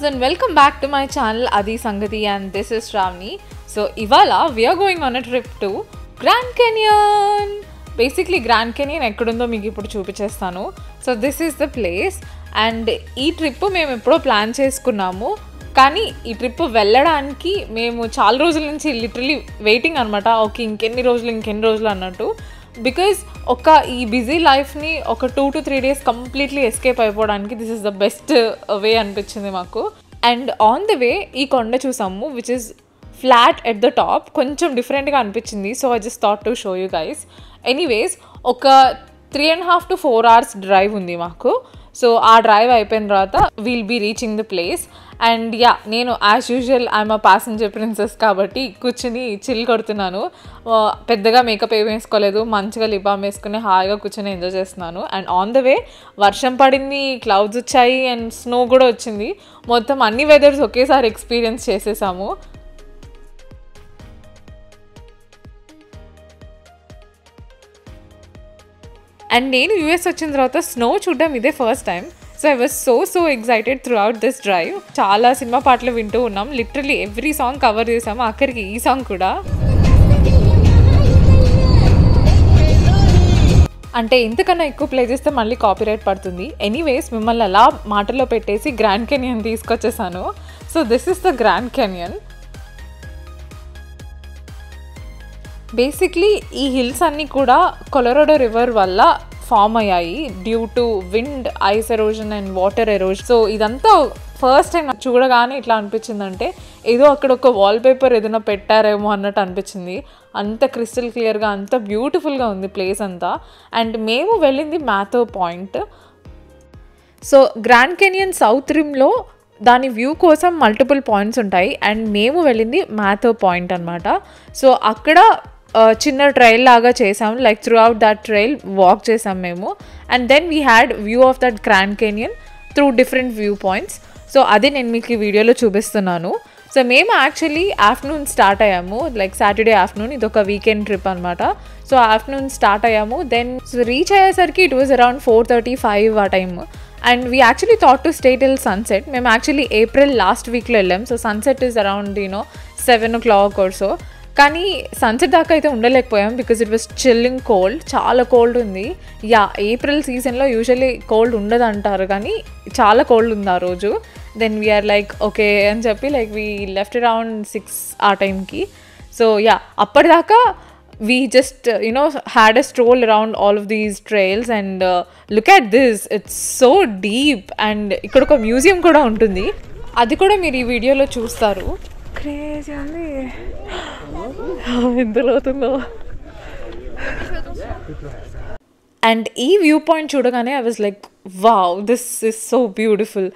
then welcome back to my channel Adi Sangati and this is Shravani. So ivala we are going on a trip to Grand Canyon. Basically Grand Canyon ekkudundo meeku ippudu chupichestanu. So this is the place and ee trip mem eppudo plan cheskunnamu. కానీ ఈ trip వెళ్ళడానికి మేము చాలా రోజుల నుంచి literally waiting అనమాట. Okay ఇంకెన్ని రోజులు అన్నట్టు. బికాజ్ ఒక ఈ బిజీ లైఫ్ని ఒక 2 to 3 days కంప్లీట్లీ ఎస్కేప్ అయిపోవడానికి this is the best way అనిపించింది మాకు. అండ్ ఆన్ ద వే ఈ కొండ చూసాము which is flat at the top. కొంచెం డిఫరెంట్గా అనిపించింది. So I just thought to show you guys. Anyways ఒక 3.5 to 4 hours డ్రైవ్ ఉంది మాకు. సో ఆ డ్రైవ్ అయిపోయిన తర్వాత we'll be reaching the place. And yeah నేను as usual I'm a passenger princess కాబట్టి కూర్చుని చిల్ కొడుతున్నాను. పెద్దగా మేకప్ ఏం వేసుకోలేదు, మంచిగా లిప్ బామ్ వేసుకుని హాయిగా కూర్చొని ఎంజాయ్ చేస్తున్నాను. అండ్ ఆన్ ద వే వర్షం పడింది, క్లౌడ్స్ వచ్చాయి అండ్ స్నో కూడా వచ్చింది. మొత్తం అన్ని వెదర్స్ ఒకేసారి ఎక్స్పీరియన్స్ చేసేసాము. అండ్ నేను యూఎస్ వచ్చిన తర్వాత స్నో చూడడం ఇదే first time. So I was so excited through out this drive. చాలా సినిమా పాటలు వింటూ ఉన్నాం. లిటరలీ ఎవ్రీ సాంగ్ కవర్ చేసాము, ఆఖరికి ఈ సాంగ్ కూడా. అంటే ఇంతకన్నా ఎక్కువ ప్లే చేస్తే మళ్ళీ కాపీరైట్ పడుతుంది. ఎనీవేస్ మిమ్మల్ని అలా మాటల్లో పెట్టేసి గ్రాండ్ కెనియన్ తీసుకొచ్చేసాను. So this is the Grand Canyon. Basically ఈ హిల్స్ అన్నీ కూడా కొలరాడో రివర్ వల్ల ఫామ్ అయ్యాయి due to wind, ice erosion and water erosion. So ఇదంతా ఫస్ట్ టైం చూడగానే ఇట్లా అనిపించిందంటే ఏదో అక్కడ ఒక వాల్ పేపర్ ఏదైనా పెట్టారేమో అన్నట్టు అనిపించింది. అంత క్రిస్టల్ క్లియర్గా, అంత బ్యూటిఫుల్గా ఉంది ప్లేస్ అంతా. అండ్ మేము వెళ్ళింది Mather Point. So Grand Canyon South రిమ్లో దాని వ్యూ కోసం మల్టిపుల్ పాయింట్స్ ఉంటాయి. అండ్ మేము వెళ్ళింది మ్యాథో పాయింట్ అనమాట. సో అక్కడ చిన్న ట్రైల్ లాగా చేసాం, like throughout that trail walk చేసాం మేము. And then we had view of that Grand Canyon through different view points. So అది నేను మీకు ఈ వీడియోలో చూపిస్తున్నాను. సో మేము యాక్చువల్లీ ఆఫ్టర్నూన్ స్టార్ట్ అయ్యాము, లైక్ సాటర్డే ఆఫ్టర్నూన్. ఇది ఒక వీకెండ్ ట్రిప్ అనమాట. సో ఆఫ్టర్నూన్ స్టార్ట్ అయ్యాము. దెన్ రీచ్ అయ్యేసరికి ఇట్ వాజ్ అరౌండ్ 4:35 ఆ time. And we actually thought to stay till sunset. మేము యాక్చువల్లీ ఏప్రిల్ లాస్ట్ వీక్లో వెళ్ళాం. So sunset is around 7 o'clock or so. కానీ సన్సెట్ దాకా అయితే ఉండలేకపోయాం because it was chilling cold. చాలా కోల్డ్ ఉంది. యా ఏప్రిల్ సీజన్లో యూజువల్లీ కోల్డ్ ఉండదు అంటారు, కానీ చాలా కోల్డ్ ఉంది ఆ రోజు. దెన్ వీఆర్ లైక్ ఓకే అని చెప్పి లైక్ వీ లెఫ్ట్ అరౌండ్ 6 ఆ టైంకి. సో యా అప్పటిదాకా we just had a stroll around all of these trails and look at this, it's so deep. and ఇక్కడ ఒక మ్యూజియం కూడా ఉంటుంది, అది కూడా మీరు ఈ వీడియోలో చూస్తారు. క్రేజీ అండి ఎందులో అవుతుందో. అండ్ ఈ వ్యూ పాయింట్ చూడగానే I was like wow, this is so beautiful.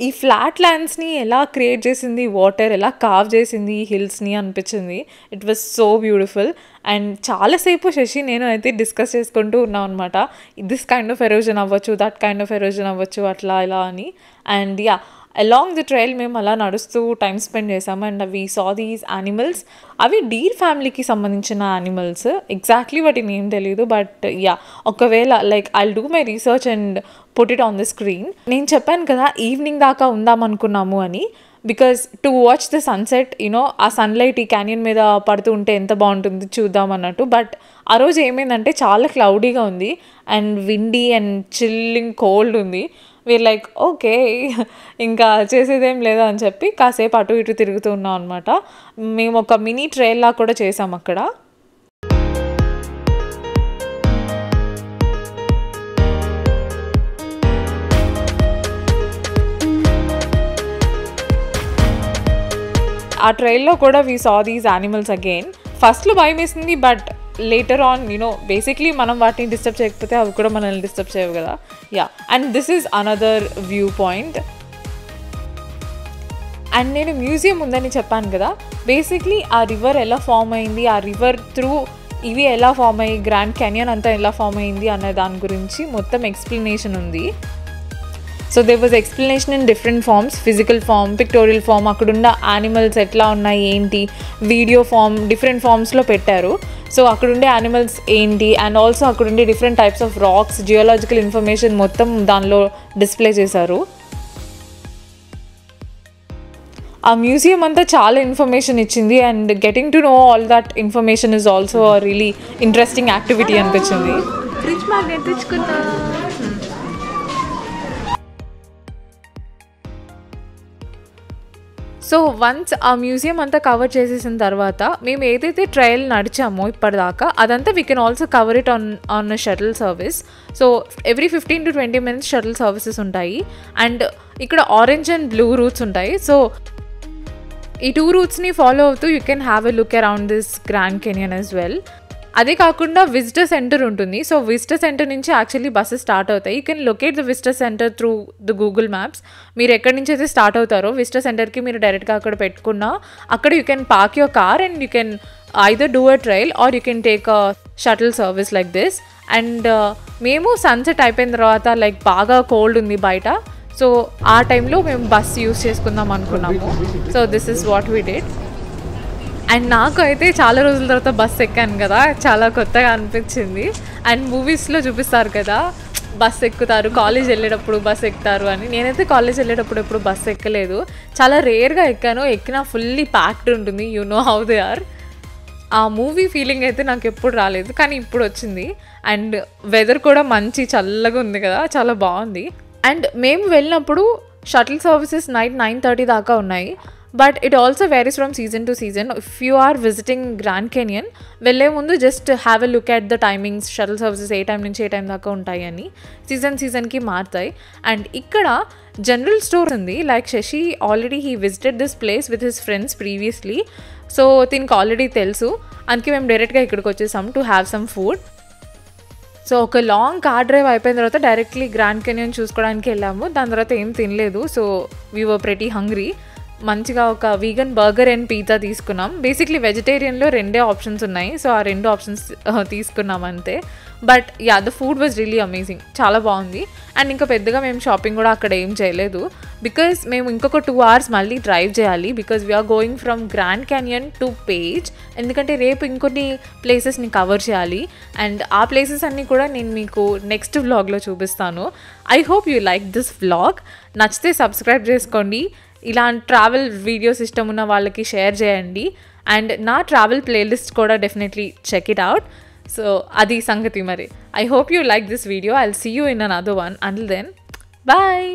ఈ ఫ్లాట్ ల్యాండ్స్ని ఎలా క్రియేట్ చేసింది వాటర్, ఎలా కావ్ చేసింది ఈ హిల్స్ని అనిపించింది. It was so beautiful. And చాలాసేపు శశి నేను అయితే డిస్కస్ చేసుకుంటూ ఉన్నాం అనమాట. దిస్ కైండ్ ఆఫ్ ఎరోజన్ అవ్వచ్చు, దట్ కైండ్ ఆఫ్ ఎరోజన్ అవ్వచ్చు, అట్లా ఇలా అని. And yeah along the trail మేము అలా నడుస్తూ టైం స్పెండ్ చేసాము. And we saw these animals. అవి డీర్ ఫ్యామిలీకి సంబంధించిన యానిమల్స్. ఎగ్జాక్ట్లీ వాటిని ఏం తెలియదు, బట్ యా ఒకవేళ like I'll do my research and put it on the screen. నేను చెప్పాను కదా ఈవినింగ్ దాకా ఉందాం అనుకున్నాము అని, because to watch the sunset ఆ సన్లైట్ ఈ క్యానియన్ మీద పడుతూ ఉంటే ఎంత బాగుంటుంది చూద్దాం అన్నట్టు. బట్ ఆ రోజు ఏమైందంటే చాలా క్లౌడీగా ఉంది and windy and chilling cold ఉంది. వీర్ లైక్ ఓకే ఇంకా చేసేదేం లేదా అని చెప్పి కాసేపు అటు ఇటు తిరుగుతూ ఉన్నాం అనమాట. మేము ఒక మినీ ట్రైల్ లా కూడా చేసాం అక్కడ. ఆ ట్రైల్లో కూడా we saw these animals again. ఫస్ట్లో భయం వేసింది, బట్ లేటర్ ఆన్ బేసిక్లీ మనం వాటిని డిస్టర్బ్ చేయకపోతే అవి కూడా మనల్ని డిస్టర్బ్ చేయవు కదా. Yeah and this is another view point. And నేను మ్యూజియం ఉందని చెప్పాను కదా, బేసిక్లీ ఆ రివర్ ఎలా ఫామ్ అయింది, ఆ రివర్ త్రూ ఇవి ఎలా ఫామ్ అయ్యి గ్రాండ్ క్యానియన్ అంతా ఎలా ఫామ్ అయింది అనే దాని గురించి మొత్తం ఎక్స్ప్లెనేషన్ ఉంది. So there was explanation in different forms, physical form, pictorial form, అక్కడున్న యానిమల్స్ ఎట్లా ఉన్నాయి ఏంటి, వీడియో ఫామ్, డిఫరెంట్ ఫామ్స్లో పెట్టారు. సో అక్కడుండే యానిమల్స్ ఏంటి అండ్ ఆల్సో అక్కడుండే different types of rocks, geological information మొత్తం దానిలో డిస్ప్లే చేశారు. ఆ మ్యూజియం అంతా చాలా ఇన్ఫర్మేషన్ ఇచ్చింది and getting to know all that information is also really interesting activity అనిపించింది. ఫ్రిడ్జ్ మ్యాగ్నెట్ తెచ్చుకున్నా. సో వన్స్ ఆ మ్యూజియం అంతా కవర్ చేసేసిన తర్వాత మేము ఏదైతే ట్రయల్ నడిచామో ఇప్పటిదాకా అదంతా we can also cover it on shuttle service. So every 15 to 20 minutes shuttle services ఉంటాయి అండ్ ఇక్కడ ఆరెంజ్ అండ్ బ్లూ రూట్స్ ఉంటాయి. సో ఈ 2 రూట్స్ని ఫాలో అవుతూ you can have a look around this grand canyon as well. అదే కాకుండా visitor centre ఉంటుంది. So visitor centre నుంచి actually buses start అవుతాయి. You can locate the visitor centre through the Google maps. మీరు ఎక్కడి నుంచి అయితే స్టార్ట్ అవుతారో విజిటర్ సెంటర్కి మీరు డైరెక్ట్గా అక్కడ పెట్టుకున్నా అక్కడ you can park your car and you can either do a trail or you can take a shuttle service like this. And మేము సన్సెట్ అయిపోయిన తర్వాత లైక్ బాగా కోల్డ్ ఉంది బయట. సో ఆ టైంలో మేము బస్ యూస్ చేసుకుందాం అనుకున్నాము. So this is what we did. And నాకు అయితే చాలా రోజుల తర్వాత బస్సు ఎక్కాను కదా, చాలా కొత్తగా అనిపించింది. అండ్ మూవీస్లో చూపిస్తారు కదా బస్సు ఎక్కుతారు, కాలేజ్ వెళ్ళేటప్పుడు బస్సు ఎక్కుతారు అని. నేనైతే కాలేజ్ వెళ్ళేటప్పుడు ఎప్పుడు బస్సు ఎక్కలేదు, చాలా రేర్గా ఎక్కాను. ఎక్కినా ఫుల్లీ ప్యాక్డ్ ఉంటుంది, you know how they are. ఆ మూవీ ఫీలింగ్ అయితే నాకు ఎప్పుడు రాలేదు, కానీ ఇప్పుడు వచ్చింది. అండ్ వెదర్ కూడా మంచి చల్లగా ఉంది కదా, చాలా బాగుంది. అండ్ మేము వెళ్ళినప్పుడు షటిల్ సర్వీసెస్ నైట్ 9:30 దాకా ఉన్నాయి. But it also varies from season to season. If you are visiting Grand Canyon వెళ్ళే ముందు just have a look at the timings. Shuttle services ఏ టైం నుంచి ఏ టైం దాకా ఉంటాయి అని సీజన్కి మారుతాయి. అండ్ ఇక్కడ జనరల్ స్టోర్ ఉంది. Like Shashi already he visited this place with his friends previously. So దీనికి ఆల్రెడీ తెలుసు, అందుకే మేము డైరెక్ట్గా ఇక్కడికి వచ్చేసాం to have some food. So ఒక లాంగ్ కార్ డ్రైవ్ అయిపోయిన తర్వాత డైరెక్ట్లీ గ్రాండ్ కెనియన్ చూసుకోవడానికి వెళ్ళాము. దాని తర్వాత ఏం తినలేదు. So we were pretty hungry. మంచిగా ఒక వీగన్ బర్గర్ అండ్ పిజ్జా తీసుకున్నాం. బేసిక్లీ వెజిటేరియన్లో 2 ఆప్షన్స్ ఉన్నాయి. సో ఆ 2 ఆప్షన్స్ తీసుకున్నాం అంతే. But yeah the food was really amazing, చాలా బాగుంది. అండ్ ఇంకా పెద్దగా మేము షాపింగ్ కూడా అక్కడ ఏం చేయలేదు బికాజ్ మేము ఇంకొక 2 hours మళ్ళీ డ్రైవ్ చేయాలి. Because we're going from Grand Canyon to Page. ఎందుకంటే రేపు ఇంకొన్ని ప్లేసెస్ని కవర్ చేయాలి. అండ్ ఆ ప్లేసెస్ అన్నీ కూడా నేను మీకు నెక్స్ట్ వ్లాగ్లో చూపిస్తాను. I hope you like this vlog. నచ్చితే సబ్స్క్రైబ్ చేసుకోండి. ఇలాంటి ట్రావెల్ వీడియోస్ ఇష్టం ఉన్న వాళ్ళకి షేర్ చేయండి. అండ్ నా ట్రావెల్ ప్లేలిస్ట్ కూడా definitely check it out. So అది సంగతి మరి. I hope you like this video. I'll see you in another one. Until then bye.